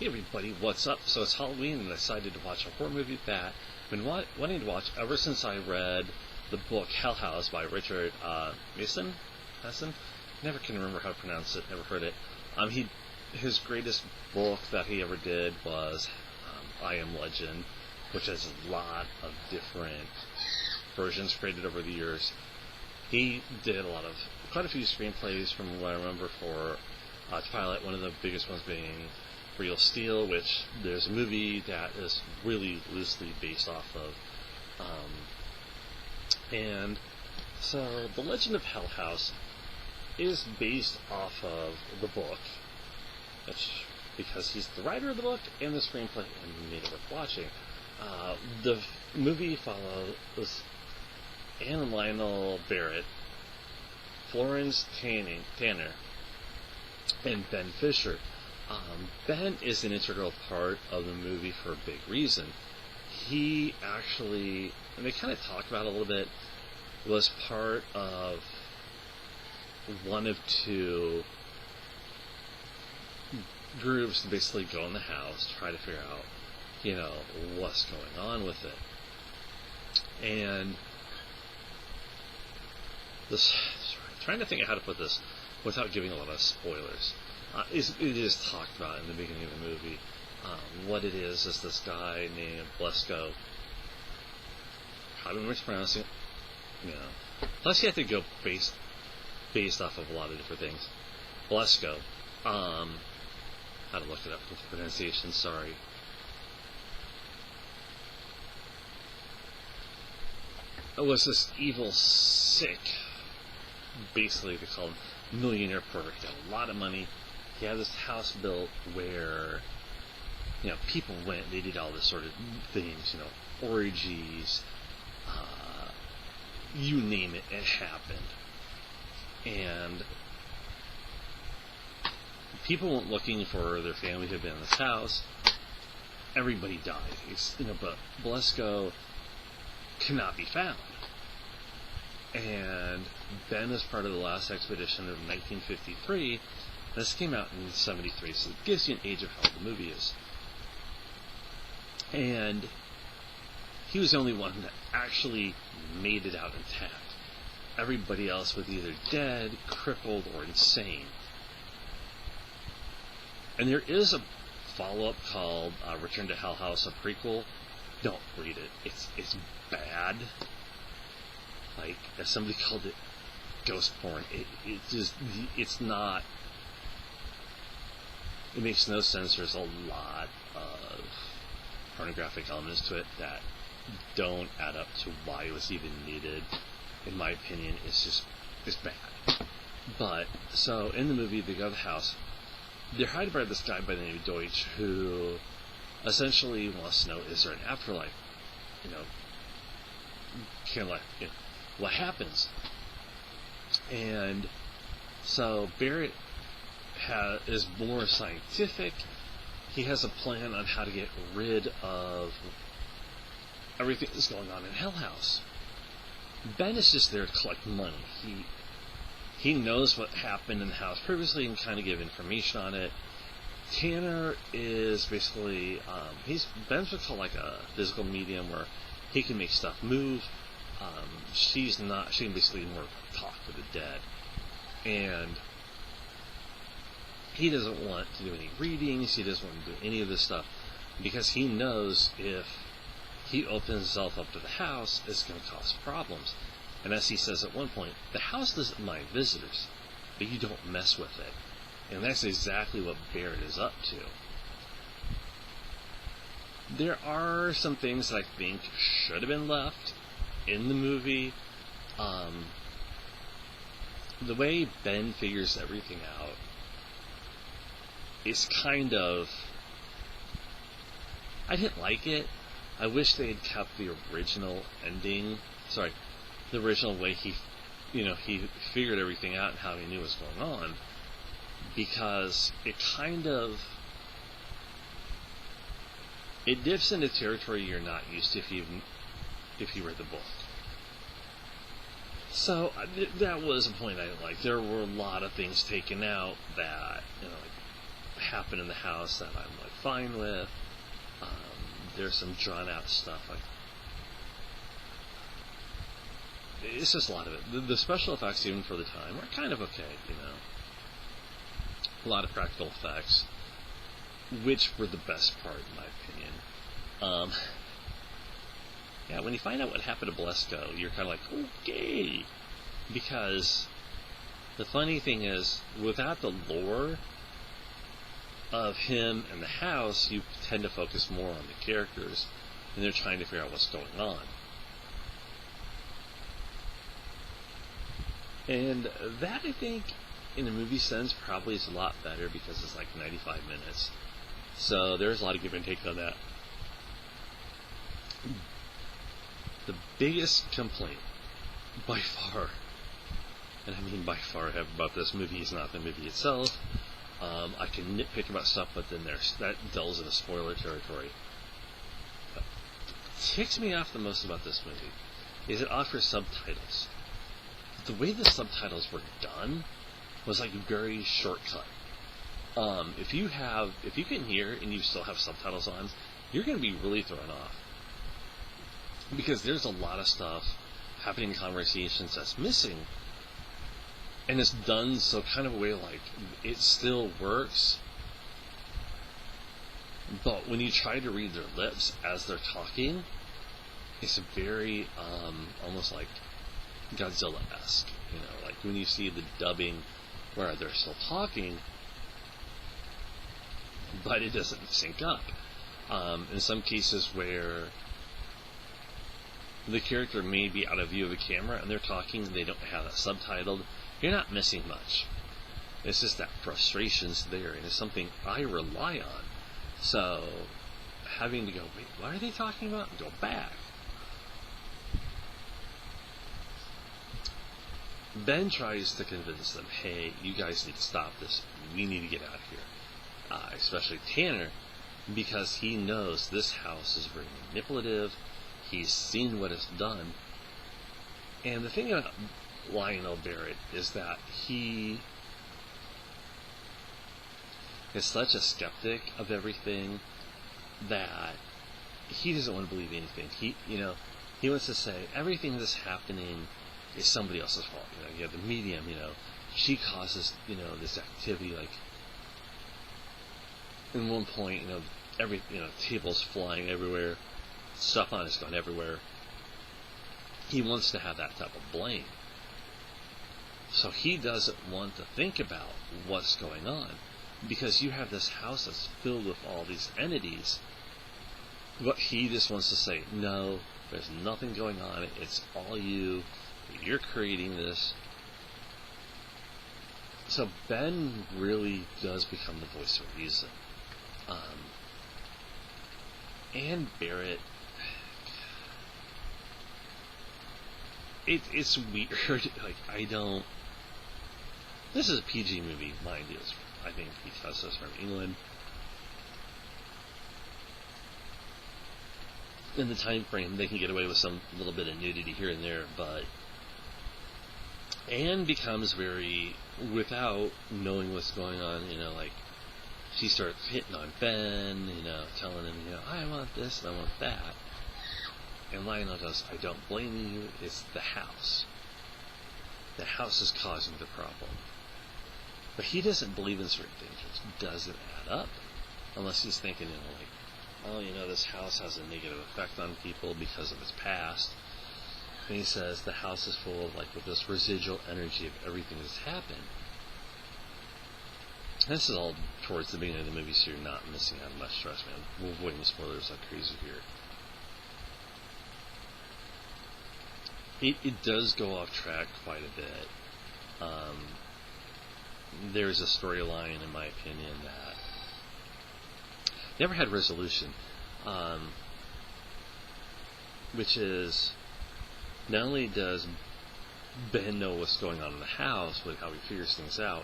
Hey everybody, what's up? So it's Halloween and I decided to watch a horror movie that I've been wanting to watch ever since I read the book Hell House by Richard Mason? Never can remember how to pronounce it, never heard it. His greatest book that he ever did was I Am Legend, which has a lot of different versions created over the years. He did quite a few screenplays from what I remember for Twilight, one of the biggest ones being Real Steel, which there's a movie that is really loosely based off of. And so The Legend of Hell House is based off of the book, because he's the writer of the book and the screenplay and made it worth watching. The movie follows Anne and Lionel Barrett, Florence Tanner, and Ben Fisher. Ben is an integral part of the movie for a big reason. He actually, and they kind of talk about it a little bit, was part of one of two groups to basically go in the house, try to figure out, what's going on with it. And trying to think of how to put this without giving a lot of spoilers. It is talked about in the beginning of the movie. What it is this guy named Blesko. Probably mispronouncing it. Plus you have to go based off of a lot of different things. Blesko. How to look it up with the pronunciation, sorry. It was this evil, sick, basically they call him millionaire pervert. He had a lot of money. He had this house built where, people went, they did all this sort of things, orgies, you name it, it happened. And people went looking for their family who had been in this house. Everybody died. But Blesko cannot be found. And Ben is part of the last expedition of 1953. This came out in 73, so it gives you an age of how the movie is. And he was the only one that actually made it out intact. Everybody else was either dead, crippled, or insane. And there is a follow-up called Return to Hell House, a prequel. Don't read it. It's bad. Like, as somebody called it, ghost porn. It's not. It makes no sense. There's a lot of pornographic elements to it that don't add up to why it was even needed. In my opinion, it's bad. But, so, in the movie, they go to the house. They're hired by this guy by the name of Deutsch, who essentially wants to know, is there an afterlife? What happens? And so Barrett is more scientific. He has a plan on how to get rid of everything that's going on in Hell House. Ben is just there to collect money. He knows what happened in the house previously and kind of give information on it. Tanner is basically Ben's what's called like a physical medium where he can make stuff move. She can basically more talk to the dead. And he doesn't want to do any readings, he doesn't want to do any of this stuff, because he knows if he opens himself up to the house, it's going to cause problems. And as he says at one point, the house doesn't mind visitors, but you don't mess with it. And that's exactly what Barrett is up to. There are some things that I think should have been left in the movie. The way Ben figures everything out is kind of... I didn't like it. I wish they had kept the original ending. Sorry, the original way he figured everything out and how he knew what was going on. Because it kind of... it dips into territory you're not used to if you read the book. So that was a point I didn't like. There were a lot of things taken out that happen in the house that I'm like fine with. There's some drawn out stuff. Like it's just a lot of it. The special effects, even for the time, are kind of okay. A lot of practical effects, which were the best part, in my opinion. Yeah, when you find out what happened to Blesco, you're kind of like, okay, because the funny thing is, without the lore of him and the house, you tend to focus more on the characters, and they're trying to figure out what's going on. And that, I think, in a movie sense, probably is a lot better because it's like 95 minutes. So there's a lot of give and take on that. The biggest complaint, by far, and I mean by far, I have about this movie is not the movie itself. I can nitpick about stuff, but then that delves into spoiler territory. What ticks me off the most about this movie is it offers subtitles. The way the subtitles were done was like very shortcut. If you can hear and you still have subtitles on, you're going to be really thrown off. Because there's a lot of stuff happening in conversations that's missing. And it's done so kind of a way like it still works. But when you try to read their lips as they're talking, it's very almost like Godzilla-esque. Like when you see the dubbing where they're still talking, but it doesn't sync up. In some cases where the character may be out of view of the camera and they're talking and they don't have that subtitled, you're not missing much. It's just that frustration's there, and it's something I rely on. So having to go, wait, what are they talking about? And go back. Ben tries to convince them, hey, you guys need to stop this. We need to get out of here. Especially Tanner, because he knows this house is very manipulative. He's seen what it's done. And the thing about Lionel Barrett is that he is such a skeptic of everything that he doesn't want to believe anything. He wants to say everything that's happening is somebody else's fault. You have the medium, she causes, this activity. Like, in one point, tables flying everywhere, stuff on has gone everywhere. He wants to have that type of blame. So he doesn't want to think about what's going on, because you have this house that's filled with all these entities, but he just wants to say, no, there's nothing going on, it's all you're creating this. So Ben really does become the voice of reason. And Barrett, it's weird. Like, this is a PG movie, mind you. I think because it's from England. In the time frame, they can get away with some little bit of nudity here and there, but Anne becomes very, without knowing what's going on, like, she starts hitting on Ben, telling him, I want this and I want that. And Lionel goes, I don't blame you, it's the house. The house is causing the problem. But he doesn't believe in certain things. It doesn't add up. Unless he's thinking, this house has a negative effect on people because of its past. And he says the house is full of, with this residual energy of everything that's happened. This is all towards the beginning of the movie, so you're not missing out on much. Trust me, I'm avoiding spoilers like crazy here. It does go off track quite a bit. There's a storyline, in my opinion, that never had resolution, which is, not only does Ben know what's going on in the house with how he figures things out,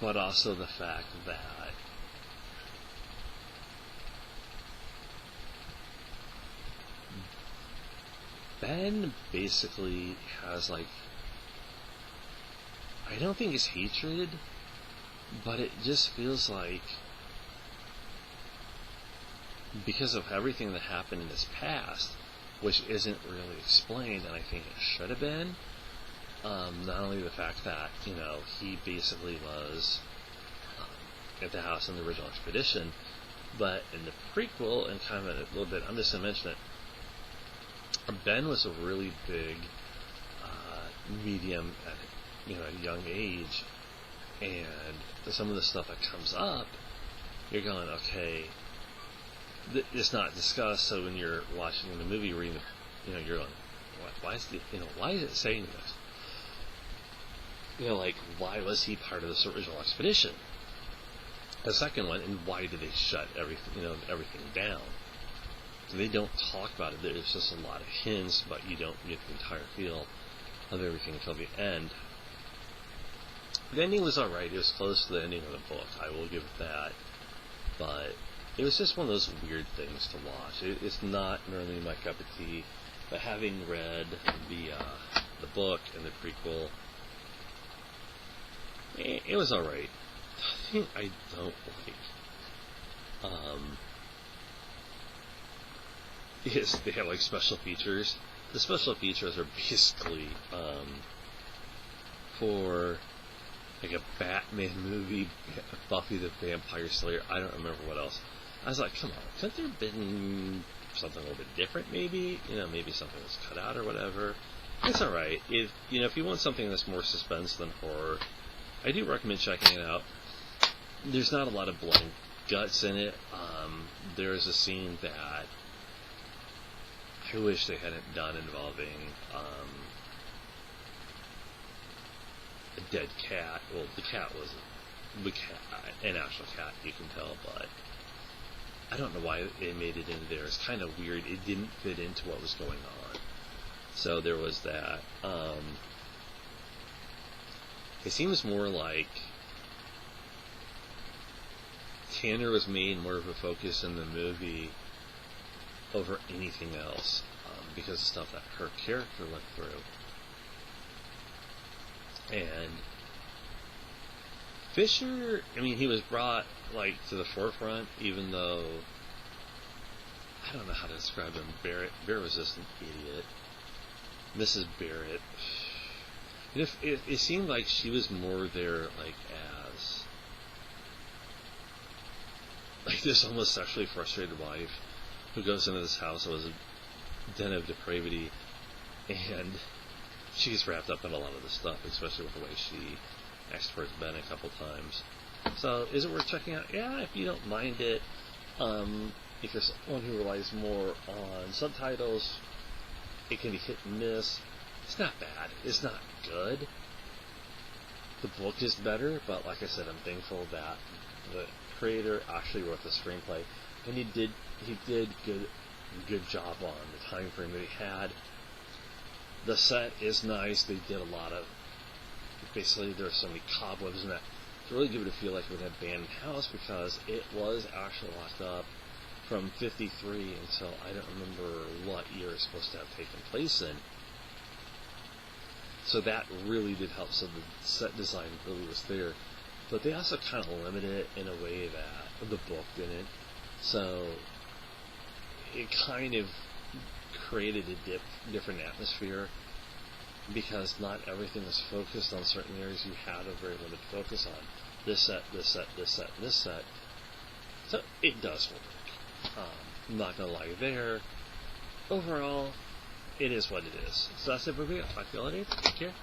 but also the fact that Ben basically has, I don't think it's hatred, But it just feels like, because of everything that happened in his past, which isn't really explained, and I think it should have been, not only the fact that, he basically was at the house in the original expedition, but in the prequel, and kind of a little bit, I'm just going to mention it, Ben was a really big medium at a young age, and some of the stuff that comes up, you're going, okay, it's not discussed. So when you're watching the movie, reading, you're going, why is it saying this? Like, why was he part of this original expedition? The second one, and why did they shut everything down? So they don't talk about it. There's just a lot of hints, but you don't get the entire feel of everything until the end. The ending was alright. It was close to the ending of the book. I will give it that. But it was just one of those weird things to watch. It's not normally my cup of tea. But having read the book and the prequel, it was alright. The thing I don't like is they have like special features. The special features are basically for like a Batman movie, Buffy the Vampire Slayer. I don't remember what else. I was like, come on, couldn't there have been something a little bit different? Maybe maybe something was cut out or whatever. It's all right. If you want something that's more suspense than horror, I do recommend checking it out. There's not a lot of blood and guts in it. There is a scene that I wish they hadn't done involving a dead cat. Well, the cat wasn't an actual cat, you can tell, but I don't know why it made it in there. It's kind of weird. It didn't fit into what was going on. So there was that. It seems more like Tanner was made more of a focus in the movie over anything else, because of stuff that her character went through. And Fisher, he was brought to the forefront, even though I don't know how to describe him. Barrett was just an idiot. Mrs. Barrett, it seemed like she was more there as this almost sexually frustrated wife who goes into this house that was a den of depravity, and she's wrapped up in a lot of this stuff, especially with the way she acts towards Ben a couple times. So, is it worth checking out? Yeah, if you don't mind it. If you're someone who relies more on subtitles, it can be hit and miss. It's not bad. It's not good. The book is better, but like I said, I'm thankful that the creator actually wrote the screenplay, and he did good job on the time frame that he had. The set is nice. They did a lot of, basically there's so many cobwebs in that to really give it a feel like it was an abandoned house, because it was actually locked up from 53 until I don't remember what year it's supposed to have taken place in. So that really did help. So the set design really was there. But they also kind of limited it in a way that the book didn't. So it kind of created a different atmosphere, because not everything was focused on certain areas. You had a very limited focus on this set, this set, this set, and this set. So it does work. I'm not going to lie there. Overall, it is what it is. So that's it for me. I'll talk to you later. Take care.